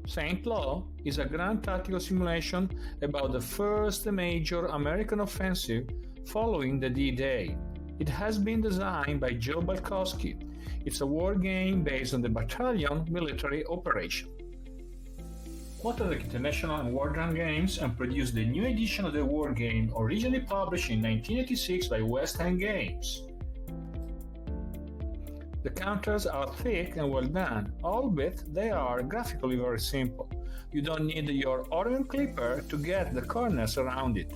Saint Lo is a grand tactical simulation about the first major American offensive following the D-Day. It has been designed by Joe Balkoski. It's a war game based on the battalion military operation. Motorola International and Wargame Games and produced the new edition of the war game originally published in 1986 by West End Games. The counters are thick and well done, albeit they are graphically very simple. You don't need your Orion clipper to get the corners around it.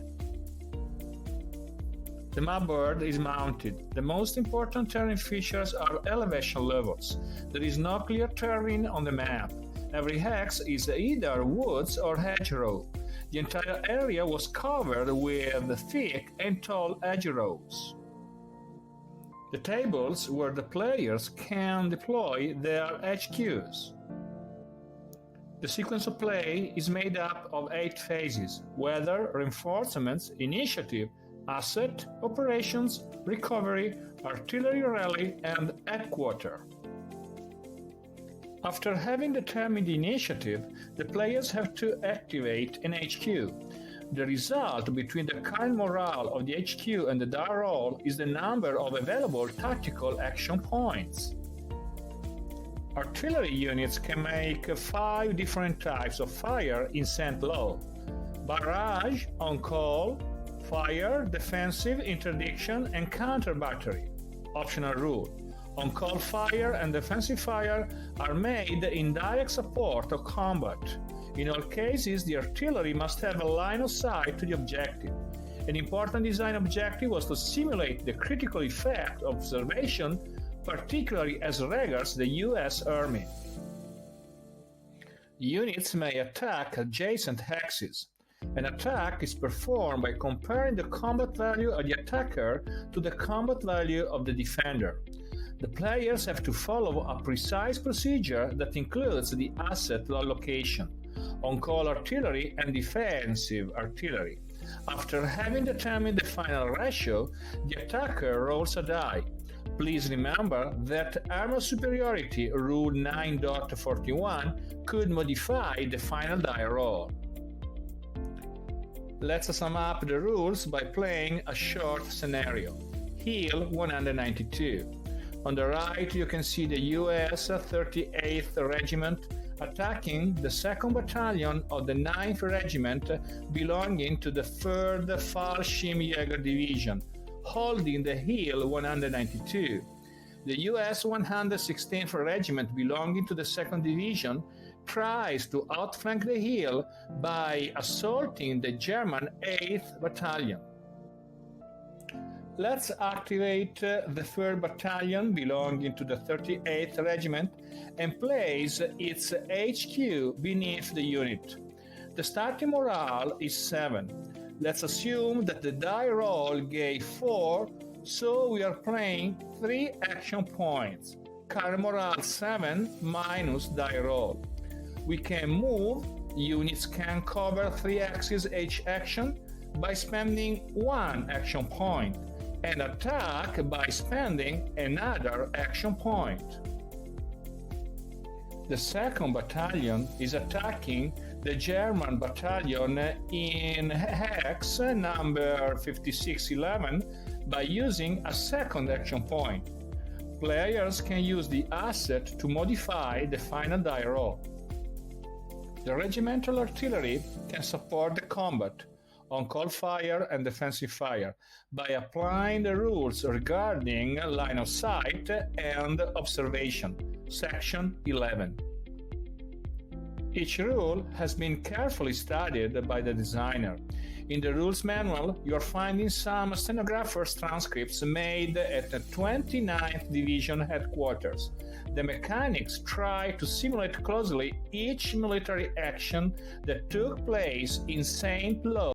The map board is mounted. The most important terrain features are elevation levels. There is no clear terrain on the map. Every hex is either woods or hedgerow. The entire area was covered with thick and tall hedgerows. The tables where the players can deploy their HQs. The sequence of play is made up of 8 phases: weather, reinforcements, initiative, asset, operations, recovery, artillery rally, and headquarter. After having determined the initiative, the players have to activate an HQ. The result between the current morale of the HQ and the die roll is the number of available tactical action points. Artillery units can make 5 different types of fire in St. Lo: barrage, on-call, fire, defensive, interdiction, and counter battery. Optional rule: on-call fire and defensive fire are made in direct support of combat. In all cases, the artillery must have a line of sight to the objective. An important design objective was to simulate the critical effect of observation, particularly as regards the US Army. Units may attack adjacent hexes. An attack is performed by comparing the combat value of the attacker to the combat value of the defender. The players have to follow a precise procedure that includes the asset allocation, on-call artillery and defensive artillery. After having determined the final ratio, the attacker rolls a die. Please remember that Armor Superiority Rule 9.41 could modify the final die roll. Let's sum up the rules by playing a short scenario. Hill 192. On the right you can see the US 38th Regiment attacking the 2nd Battalion of the 9th Regiment belonging to the 3rd Fallschirmjäger Division, holding the hill 192. The US 116th Regiment belonging to the 2nd Division tries to outflank the hill by assaulting the German 8th Battalion. Let's activate the 3rd Battalion belonging to the 38th Regiment and place its HQ beneath the unit. The starting morale is 7. Let's assume that the die roll gave 4, so we are playing 3 action points. Current morale 7 minus die roll. We can move, units can cover 3 axes each action by spending 1 action point, and attack by spending another action point. The 2nd Battalion is attacking the German battalion in hex number 5611 by using a 2nd action point. Players can use the asset to modify the final die roll. The regimental artillery can support the combat, on-call fire and defensive fire, by applying the rules regarding line of sight and observation, Section 11. Each rule has been carefully studied by the designer. In the rules manual, you're finding some stenographer's transcripts made at the 29th Division headquarters. The mechanics try to simulate closely each military action that took place in St. Lo.